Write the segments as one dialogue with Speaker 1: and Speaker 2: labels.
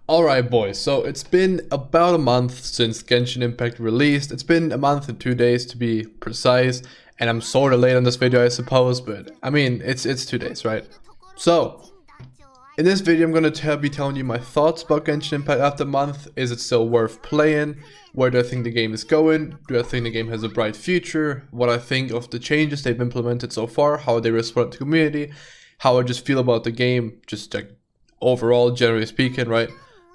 Speaker 1: Alright boys, so it's been about a month since Genshin Impact released. It's been a month and 2 days to be precise, and I'm sorta late on this video I suppose, but I mean, it's 2 days, right? So, in this video I'm gonna be telling you my thoughts about Genshin Impact after a month. Is it still worth playing? Where do I think the game is going? Do I think the game has a bright future? What I think of the changes they've implemented so far, how they respond to the community, how I just feel about the game, just like overall, generally speaking, right?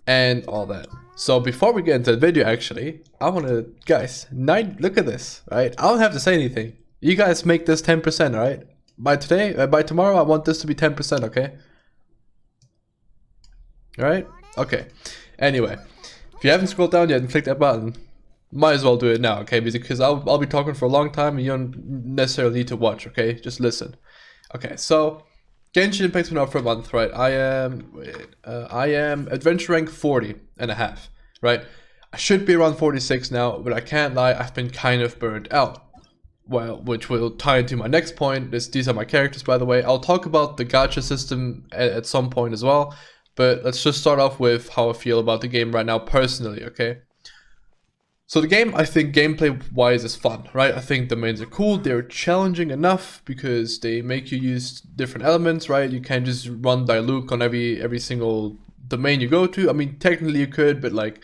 Speaker 1: And all that. So before we get into the video, actually, I want to, guys, look at this, right? I don't have to say anything. You guys make this 10%, right? By tomorrow, I want this to be 10%, okay? Alright? Okay. Anyway, if you haven't scrolled down yet and clicked that button, might as well do it now, okay? Because I'll be talking for a long time and you don't necessarily need to watch, okay? Just listen. Okay, so Genshin Impact's been out for a month, right? I am adventure rank 40 and a half, right? I should be around 46 now, but I can't lie, I've been kind of burned out. Well, which will tie into my next point. These are my characters, by the way. I'll talk about the gacha system at some point as well, but let's just start off with how I feel about the game right now personally, okay? So the game, I think gameplay-wise is fun, right? I think the mains are cool, they're challenging enough because they make you use different elements, right? You can't just run Diluc on every single domain you go to. I mean, technically you could, but like,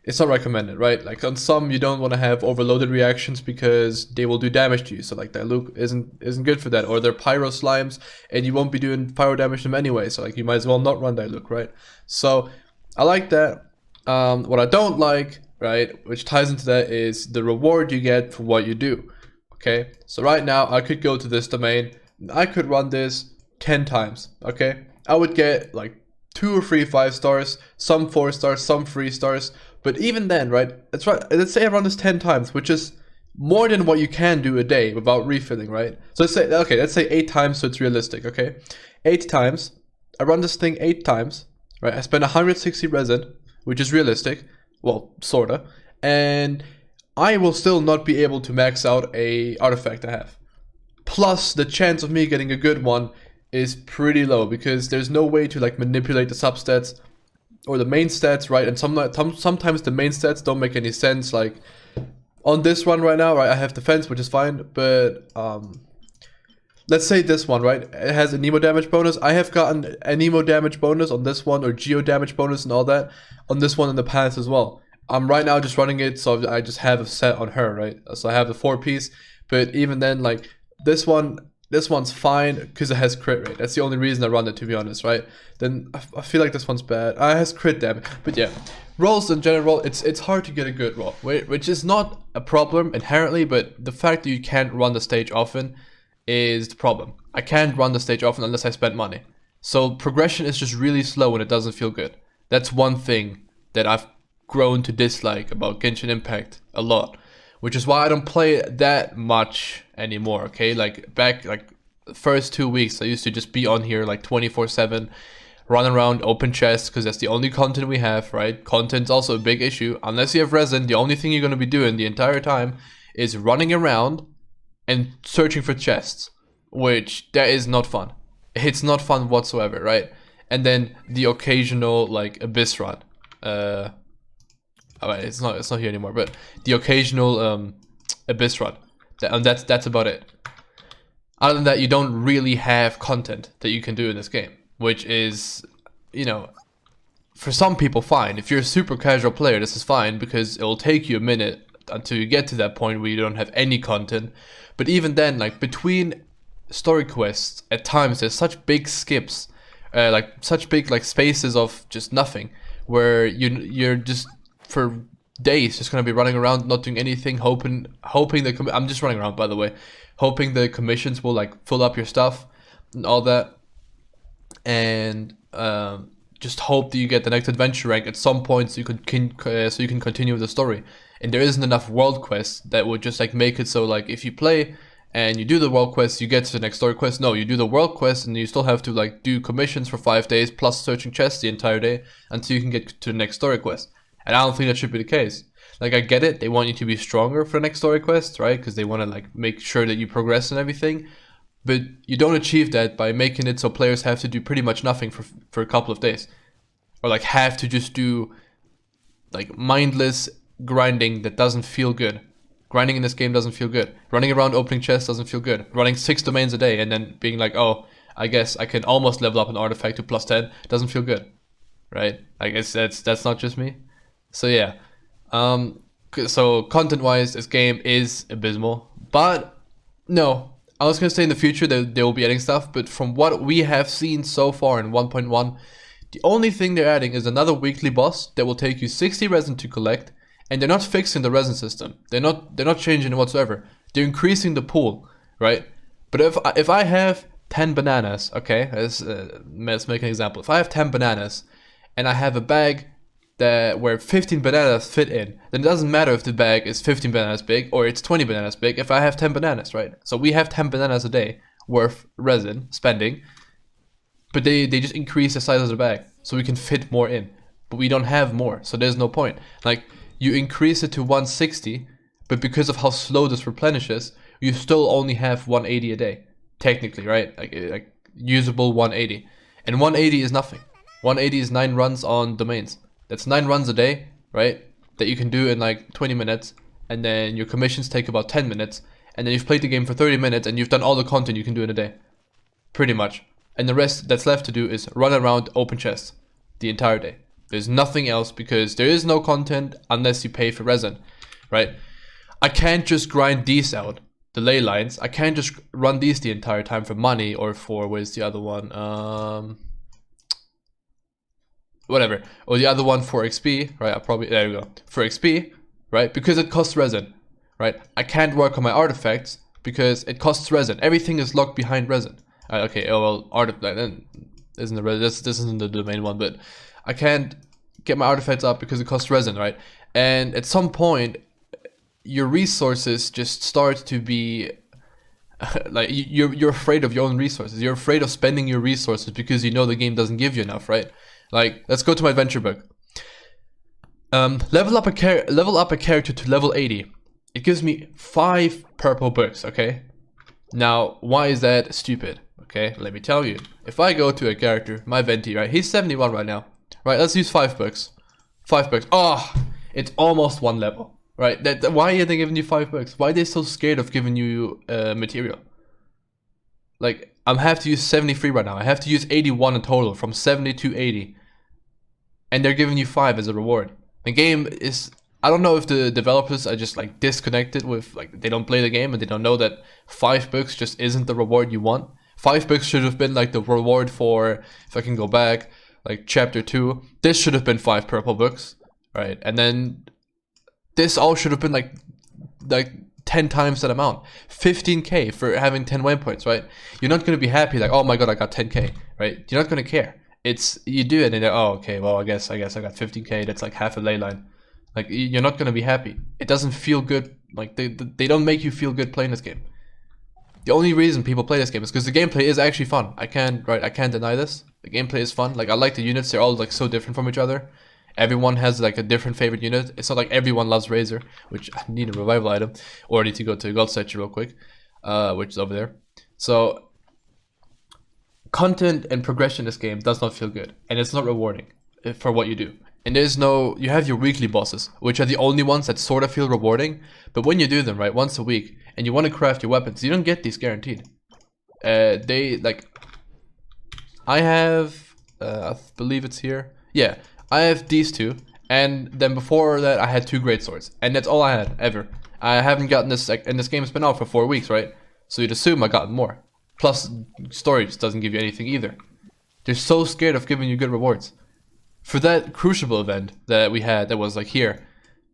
Speaker 1: it's not recommended, right? Like on some, you don't want to have overloaded reactions because they will do damage to you. So like Diluc isn't good for that. Or they're pyro slimes and you won't be doing pyro damage to them anyway. So like, you might as well not run Diluc, right? So I like that. What I don't like, right, which ties into that, is the reward you get for what you do. Okay, so right now I could go to this domain, I could run this 10 times. Okay, I would get like 2 or 3 5 stars, some 4 stars, some 3 stars. But even then, right, that's right, let's say I run this 10 times, which is more than what you can do a day without refilling, right? So let's say 8 times, so it's realistic. Okay, 8 times I run this thing 8 times, right? I spend 160 resin, which is realistic. Well, sorta. And I will still not be able to max out a artifact I have. Plus, the chance of me getting a good one is pretty low because there's no way to like manipulate the substats or the main stats, right? And sometimes the main stats don't make any sense. Like on this one right now, right, I have defense, which is fine, but let's say this one, right? It has a Nemo damage bonus. I have gotten a Nemo damage bonus on this one, or Geo damage bonus and all that on this one in the past as well. I'm right now just running it, so I just have a set on her, right? So I have the 4-piece, but even then, like this one's fine because it has crit rate. That's the only reason I run it, to be honest, right? Then I feel like this one's bad. It has crit damage, but yeah. Rolls in general, it's hard to get a good roll, which is not a problem inherently, but the fact that you can't run the stage often is the problem. I can't run the stage often unless I spend money. So progression is just really slow and it doesn't feel good. That's one thing that I've grown to dislike about Genshin Impact a lot, which is why I don't play it that much anymore, okay? Like back like the first 2 weeks, I used to just be on here like 24/7, run around, open chests, because that's the only content we have, right? Content's also a big issue. Unless you have resin, the only thing you're going to be doing the entire time is running around and searching for chests, which that is not fun. It's not fun whatsoever, right? And then the occasional like abyss run. It's not here anymore, but the occasional abyss run. That's about it. Other than that, you don't really have content that you can do in this game, which is, you know, for some people fine. If you're a super casual player, this is fine because it will take you a minute until you get to that point where you don't have any content. But even then, like between story quests, at times there's such big skips, like such big like spaces of just nothing, where you're just for days just gonna be running around not doing anything, hoping I'm just running around, by the way, hoping the commissions will like fill up your stuff and all that, and just hope that you get the next adventure rank at some point so you can continue with the story. And there isn't enough world quests that would just like make it so like if you play and you do the world quest, you get to the next story quest. No, you do the world quest and you still have to like do commissions for 5 days plus searching chests the entire day until you can get to the next story quest. And I don't think that should be the case. Like I get it, they want you to be stronger for the next story quest, right? Because they want to like make sure that you progress and everything. But you don't achieve that by making it so players have to do pretty much nothing for a couple of days. or like have to just do like mindless grinding that doesn't feel good. Grinding in this game doesn't feel good. Running around opening chests doesn't feel good. Running 6 domains a day and then being like, oh, I guess I can almost level up an artifact to +10 doesn't feel good, right? I guess that's not just me. So yeah, so content-wise, this game is abysmal. But no, I was gonna say in the future that they will be adding stuff, but from what we have seen so far in 1.1, the only thing they're adding is another weekly boss that will take you 60 resin to collect, and they're not fixing the resin system. They're not changing it whatsoever. They're increasing the pool, right? But if I have 10 bananas, okay, let's make an example. If I have 10 bananas and I have a bag where 15 bananas fit in, then it doesn't matter if the bag is 15 bananas big or it's 20 bananas big if I have 10 bananas, right? So we have 10 bananas a day worth resin spending, but they just increase the size of the bag so we can fit more in. But we don't have more, so there's no point. Like, you increase it to 160, but because of how slow this replenishes, you still only have 180 a day. Technically, right? Like usable 180. And 180 is nothing. 180 is 9 runs on domains. That's 9 runs a day, right? That you can do in like 20 minutes. And then your commissions take about 10 minutes. And then you've played the game for 30 minutes and you've done all the content you can do in a day. Pretty much. And the rest that's left to do is run around open chests the entire day. There's nothing else because there is no content unless you pay for resin, right? I can't just grind these out, the ley lines. I can't just run these the entire time for money or for, where's the other one? Whatever. Or the other one for XP, right? There we go. For XP, right? Because it costs resin, right? I can't work on my artifacts because it costs resin. Everything is locked behind resin. Okay, oh well, artifact isn't the this isn't the domain one, but I can't get my artifacts up because it costs resin, right? And at some point, your resources just start to be like you're afraid of your own resources. You're afraid of spending your resources because you know the game doesn't give you enough, right? Like, let's go to my adventure book. Level up a character to level 80. It gives me 5 purple books, okay? Now, why is that stupid? Okay, let me tell you. If I go to a character, my Venti, right? He's 71 right now. Right, let's use 5 books. 5 books. Oh, it's almost 1 level. Right? Why are they giving you 5 books? Why are they so scared of giving you material? Like, I have to use 73 right now. I have to use 81 in total, from 70 to 80. And they're giving you 5 as a reward. The game is... I don't know if the developers are just like disconnected with, like, they don't play the game and they don't know that 5 books just isn't the reward you want. 5 books should have been like the reward for, if I can go back, like chapter 2. This should have been 5 purple books, right? And then this all should have been like 10 times that amount. 15k for having 10 waypoints, right? You're not going to be happy like, oh my god, I got 10k, right? You're not going to care. It's, you do it and you're, oh, okay, well, I guess I got 15k. That's like half a ley line. Like, you're not going to be happy. It doesn't feel good. Like, they don't make you feel good playing this game. The only reason people play this game is because the gameplay is actually fun. I can't deny this. The gameplay is fun. Like, I like the units. They're all like so different from each other. Everyone has like a different favorite unit. It's not like everyone loves Razor, which I need a revival item, or I need to go to Gold Statue real quick, which is over there. So, content and progression in this game does not feel good, and it's not rewarding for what you do. And there's no, you have your weekly bosses, which are the only ones that sort of feel rewarding. But when you do them, right, once a week, and you want to craft your weapons, you don't get these guaranteed. They, like, I have, I believe it's here. Yeah, I have these 2. And then before that, I had 2 great swords. And that's all I had, ever. I haven't gotten this, like, and this game's been out for 4 weeks, right? So you'd assume I got more. Plus, storage doesn't give you anything either. They're so scared of giving you good rewards. For that Crucible event that we had that was like here,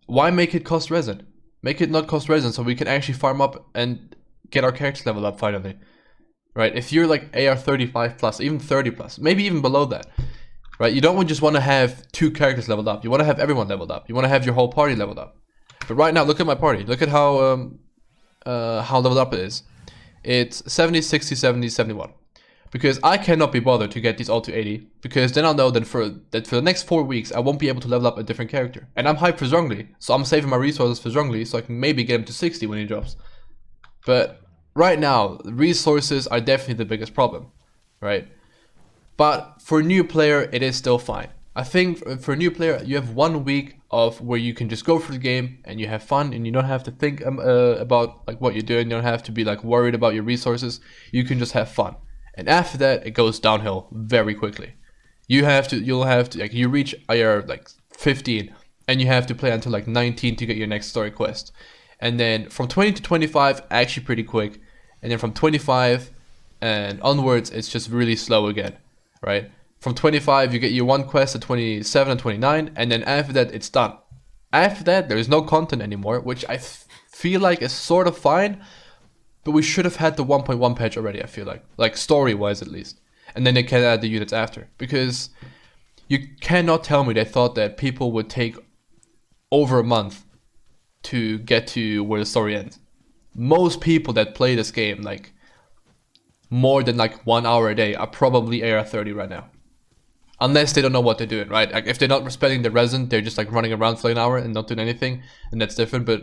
Speaker 1: why make it cost resin? Make it not cost resin so we can actually farm up and get our characters leveled up finally. Right? If you're like AR 35 plus, even 30 plus, maybe even below that, right? You don't just want to have 2 characters leveled up. You want to have everyone leveled up. You want to have your whole party leveled up. But right now, look at my party. Look at how leveled up it is. It's 70, 60, 70, 71. Because I cannot be bothered to get these all to 80, because then I'll know that for the next 4 weeks I won't be able to level up a different character. And I'm hyped for Zhongli, so I'm saving my resources for Zhongli so I can maybe get him to 60 when he drops. But right now, resources are definitely the biggest problem, right? But for a new player, it is still fine. I think for a new player, you have 1 week of where you can just go through the game and you have fun and you don't have to think about like what you're doing. You don't have to be like worried about your resources. You can just have fun. And after that, it goes downhill very quickly. You'll have to like you reach your like 15 and you have to play until like 19 to get your next story quest. And then from 20 to 25, actually pretty quick. And then from 25 and onwards, it's just really slow again, right? From 25, you get your one quest at 27 and 29, and then after that, it's done. After that, there is no content anymore, which I feel like is sort of fine, but we should have had the 1.1 patch already, I feel like story-wise at least. And then they can add the units after, because you cannot tell me they thought that people would take over a month to get to where the story ends. Most people that play this game, like, more than like 1 hour a day are probably AR 30 right now. Unless they don't know what they're doing, right? Like if they're not spending the resin, they're just like running around for an hour and not doing anything, and that's different. But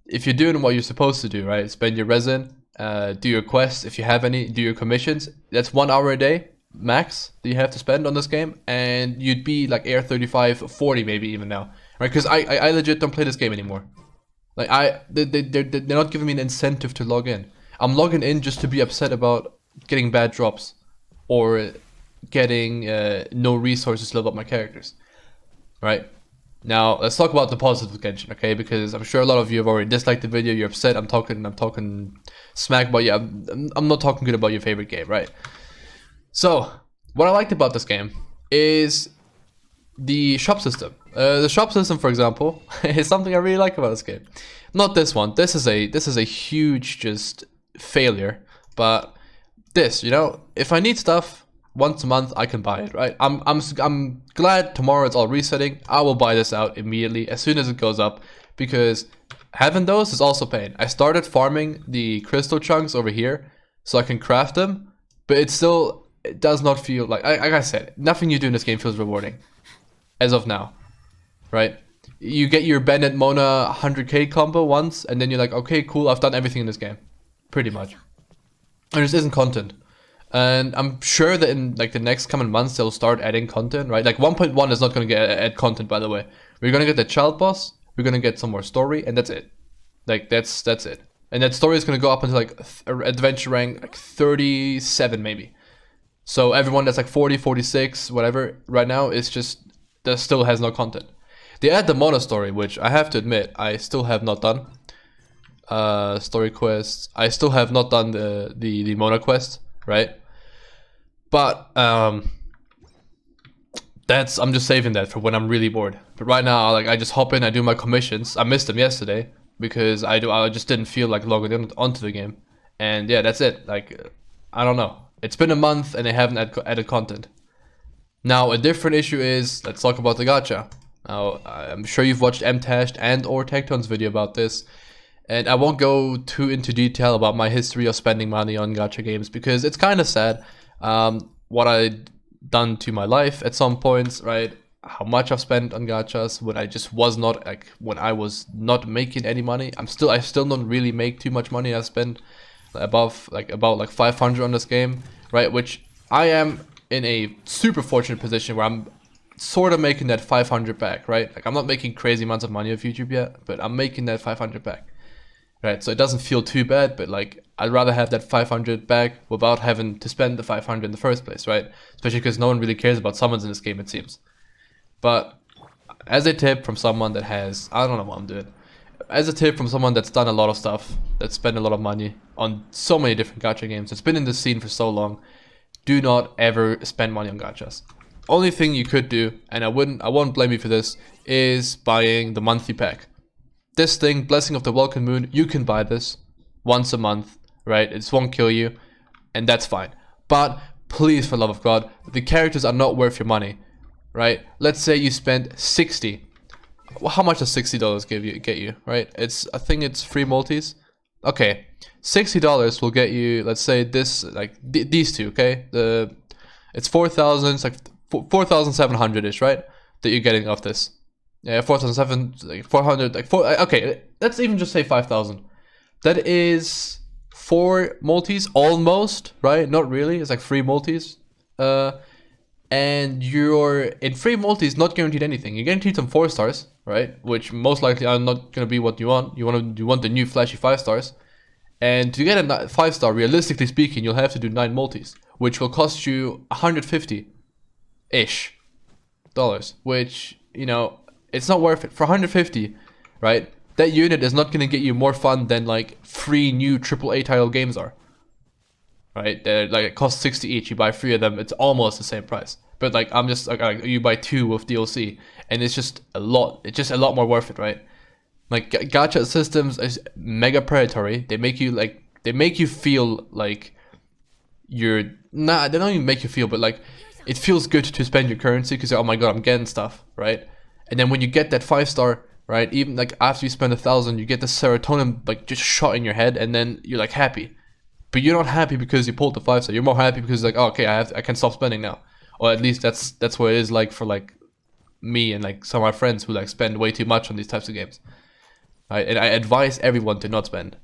Speaker 1: if you're doing what you're supposed to do, right? Spend your resin, do your quests if you have any, do your commissions. That's 1 hour a day max that you have to spend on this game, and you'd be like AR 35, 40 maybe even now, right? Because I legit don't play this game anymore. Like they're not giving me an incentive to log in. I'm logging in just to be upset about getting bad drops or getting no resources to level up my characters, right? Now let's talk about the positive of Genshin, okay? Because I'm sure a lot of you have already disliked the video. You're upset. I'm talking smack about you. I'm not talking good about your favorite game, right? So what I liked about this game is the shop system. The shop system, for example, is something I really like about this game. Not this one. This is a huge just failure. But this, you know, if I need stuff once a month, I can buy it, right? I'm glad tomorrow it's all resetting. I will buy this out immediately as soon as it goes up, because having those is also pain. I started farming the crystal chunks over here so I can craft them, but it does not feel like I said, nothing you do in this game feels rewarding as of now, right? You get your Bennett Mona 100k combo once, and then you're like, okay, cool, I've done everything in this game, pretty much. There just isn't content. And I'm sure that in like the next coming months they'll start adding content, right? Like 1.1 is not going to add content, by the way. We're going to get the child boss, we're going to get some more story, and that's it. Like that's it. And that story is going to go up until like adventure rank like 37 maybe. So everyone that's like 40, 46, whatever right now is just that still has no content. They add the Mona story, which I have to admit I still have not done. Story quests. I still have not done the Mona quest, right? But I'm just saving that for when I'm really bored. But right now, like I just hop in, I do my commissions. I missed them yesterday because I just didn't feel like logging in onto the game. And yeah, that's it. Like I don't know. It's been a month and they haven't added content. Now a different issue is, let's talk about the gacha. Now I'm sure you've watched MTashed and or Tekton's video about this. And I won't go too into detail about my history of spending money on gacha games because it's kind of sad what I've done to my life at some points, right? How much I've spent on gachas when I just was not when I was not making any money. I still don't really make too much money. I spend about 500 on this game, right? Which I am in a super fortunate position where I'm sort of making that 500 back, right? Like I'm not making crazy amounts of money off YouTube yet, but I'm making that 500 back. Right, so it doesn't feel too bad, but like I'd rather have that 500 back without having to spend the 500 in the first place, right? Especially because no one really cares about summons in this game, it seems. But as a tip from someone that has, I don't know what I'm doing. As a tip from someone that's done a lot of stuff, that's spent a lot of money on so many different gacha games, that's been in this scene for so long, do not ever spend money on gachas. Only thing you could do, and I won't blame you for this, is buying the monthly pack. This thing, Blessing of the Welcome Moon, you can buy this once a month, right? It won't kill you, and that's fine. But please, for the love of God, the characters are not worth your money, right? Let's say you spend 60. How much does $60 get you, right? I think it's free multis. Okay, $60 will get you, let's say this, like these two, okay? It's 4,000, it's like 4,700-ish, right? That you're getting off this. Yeah, 4,700, like 400, like 4. Okay, let's even just say 5,000. That is 4 multis, almost, right? Not really. It's like 3 multis. and you're in free multi is not guaranteed anything. You're guaranteed some 4 stars, right? Which most likely are not going to be what you want. You want the new flashy 5 stars. And to get a 5-star, realistically speaking, you'll have to do 9 multis, which will cost you 150-ish dollars, which, you know, it's not worth it. For 150, right, that unit is not going to get you more fun than like 3 new AAA title games are. Right, like it costs 60 each. You buy 3 of them, it's almost the same price. But like I'm just like you buy 2 with DLC, and it's just a lot. It's just a lot more worth it, right? Like gacha systems is mega predatory. They make you feel like you're not. They don't even make you feel, but like it feels good to spend your currency because oh my god, I'm getting stuff, right? And then when you get that 5-star, right, even like after you spend 1,000, you get the serotonin like just shot in your head, and then you're like happy. But you're not happy because you pulled the 5-star. I more happy because like, oh, okay, I can stop spending now, or at least that's what it is like for like me and like some of my friends who like spend way too much on these types of games. Right? And I advise everyone to not spend.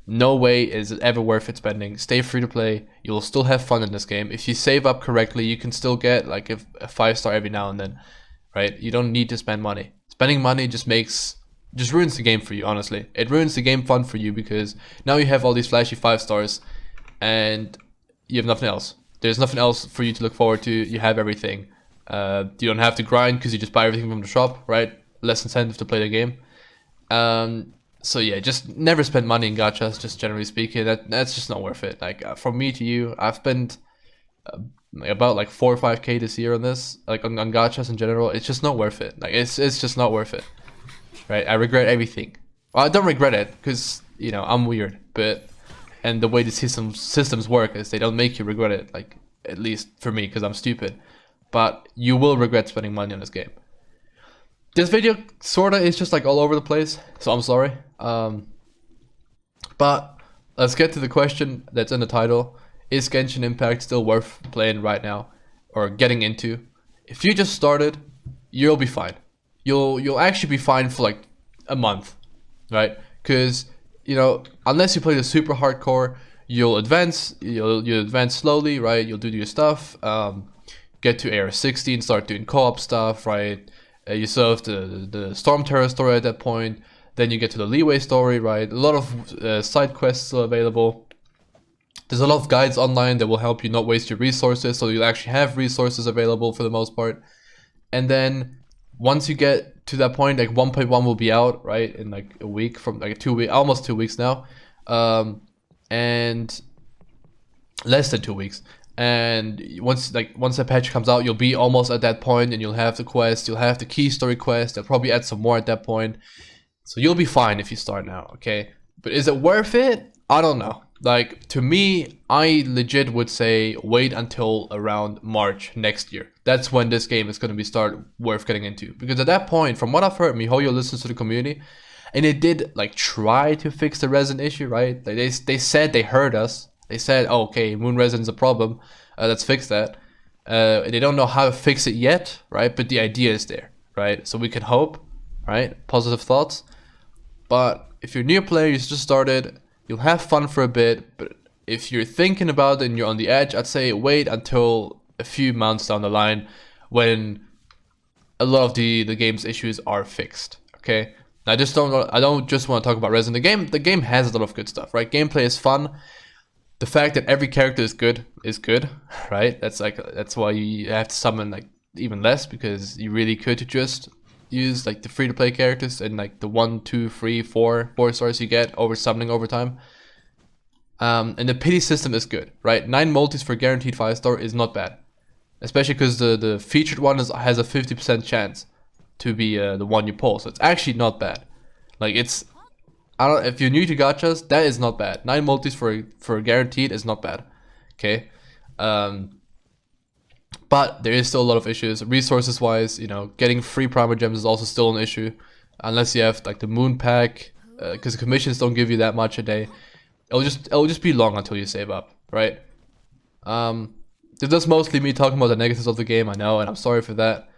Speaker 1: No way is it ever worth it spending. Stay free to play. You'll still have fun in this game. If you save up correctly, you can still get like a 5-star every now and then. Right? You don't need to spend money. Spending money just ruins the game for you, honestly. It ruins the game fun for you because now you have all these flashy 5 stars and you have nothing else. There's nothing else for you to look forward to. You have everything. You don't have to grind because you just buy everything from the shop, right? Less incentive to play the game. So yeah, just never spend money in gachas, just generally speaking. That's just not worth it. Like from me to you, I've spent about like 4 or 5k this year on this, like on gachas in general. It's just not worth it. Like it's just not worth it. Right, I regret everything. Well, I don't regret it because you know I'm weird, and the way the systems work is they don't make you regret it. Like at least for me, because I'm stupid. But you will regret spending money on this game. This video sorta is just like all over the place, so I'm sorry. But let's get to the question that's in the title: is Genshin Impact still worth playing right now or getting into? If you just started, you'll be fine. You'll actually be fine for like a month, right? Because you know, unless you play the super hardcore, you'll advance slowly, right? You'll do your stuff, get to AR-16, start doing co-op stuff, right? You still have the Storm Terror story at that point. Then you get to the Leeway story, right? A lot of side quests still available. There's a lot of guides online that will help you not waste your resources, so you'll actually have resources available for the most part. And then once you get to that point, like 1.1 will be out, right, in like a week from like 2 weeks, almost 2 weeks now, and less than 2 weeks. And once the patch comes out, you'll be almost at that point, and you'll have the quest, you'll have the key story quest. They'll probably add some more at that point, so you'll be fine if you start now, okay? But is it worth it? I don't know. Like, to me, I legit would say wait until around March next year. That's when this game is going to be worth getting into. Because at that point, from what I've heard, MiHoYo listens to the community, and it did like try to fix the resin issue, right? Like, they said they heard us. They said, oh, okay, moon resin is a problem. Let's fix that. They don't know how to fix it yet, right? But the idea is there, right? So we can hope, right? Positive thoughts. But if you're a new player, you just started, you'll have fun for a bit, but if you're thinking about it and you're on the edge, I'd say wait until a few months down the line when a lot of the game's issues are fixed, okay? I don't just want to talk about resin. The game has a lot of good stuff, right? Gameplay is fun. The fact that every character is good, right? That's why you have to summon like even less, because you really could just use like the free-to-play characters and like the 1, 2, 3, 4 stars you get over summoning over time. And the pity system is good, right? 9 multis for guaranteed 5-star is not bad, especially because the featured one has a 50% chance to be the one you pull, so it's actually not bad. Like if you're new to gachas, that is not bad. 9 multis for guaranteed is not bad, okay? But there is still a lot of issues resources wise. You know, getting free primer gems is also still an issue unless you have like the moon pack, because the commissions don't give you that much a day. It'll just be long until you save up, right? This is mostly me talking about the negatives of the game, I know, and I'm sorry for that.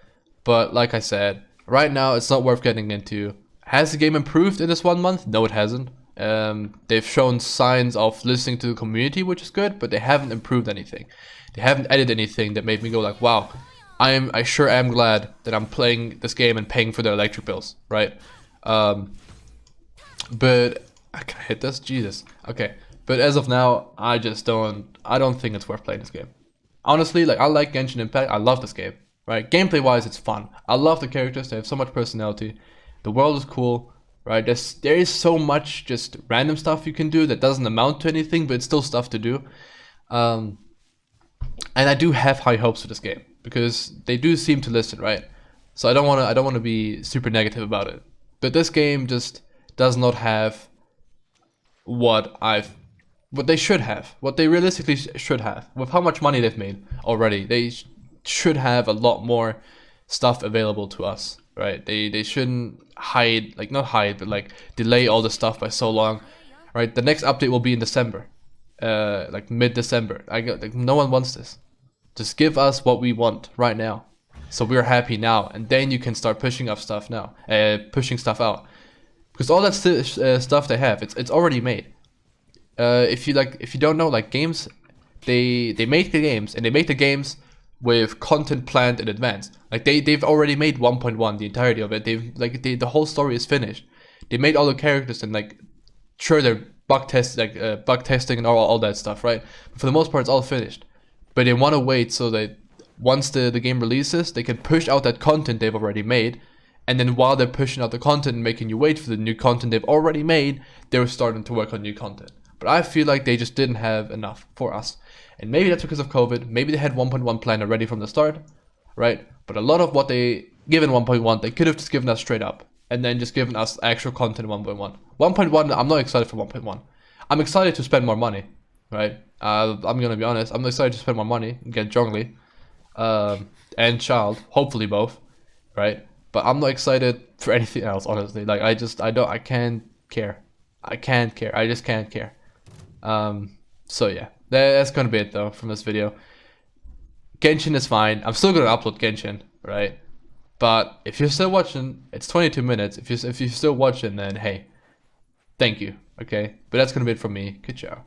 Speaker 1: But like I said, right now it's not worth getting into. Has the game improved in this 1 month? No, it hasn't. They've shown signs of listening to the community, which is good, but they haven't improved anything. They haven't added anything that made me go like, wow, I sure am glad that I'm playing this game and paying for their electric bills, right? But can I hit this? Jesus. Okay. But as of now, I don't think it's worth playing this game. Honestly, like, I like Genshin Impact. I love this game, right? Gameplay wise, it's fun. I love the characters. They have so much personality. The world is cool, right? There is so much just random stuff you can do that doesn't amount to anything, but it's still stuff to do. And I do have high hopes for this game because they do seem to listen, right? So I don't want to be super negative about it. But this game just does not have what they should have, what they realistically should have. With how much money they've made already, they should have a lot more stuff available to us, right? They shouldn't not hide, but like delay all the stuff by so long, right? The next update will be in December, like mid-December. Like, no one wants this. Just give us what we want right now, so we're happy now, and then you can start pushing stuff out, because all that stuff they have, it's already made. If you don't know, like, games, they make the games, and they make the games with content planned in advance. Like, they've already made 1.1, the entirety of it. The whole story is finished. They made all the characters, and like, sure, they're bug testing and all that stuff, right? But for the most part, it's all finished. But they want to wait so that once the game releases, they can push out that content they've already made. And then while they're pushing out the content and making you wait for the new content they've already made, they're starting to work on new content. But I feel like they just didn't have enough for us. And maybe that's because of COVID. Maybe they had 1.1 planned already from the start, right? But a lot of what they give in 1.1, they could have just given us straight up. And then just given us actual content in 1.1. 1.1, I'm not excited for 1.1. I'm excited to spend more money, right? I'm going to be honest. I'm excited to spend more money and get Zhongli and Child. Hopefully both, right? But I'm not excited for anything else, honestly. Like, I can't care. I just can't care. So yeah, that's gonna be it though from this video. Genshin is fine. I'm still gonna upload Genshin, right? But if you're still watching, it's 22 minutes. If you're still watching, then hey, thank you. Okay, but that's gonna be it from me. Good job.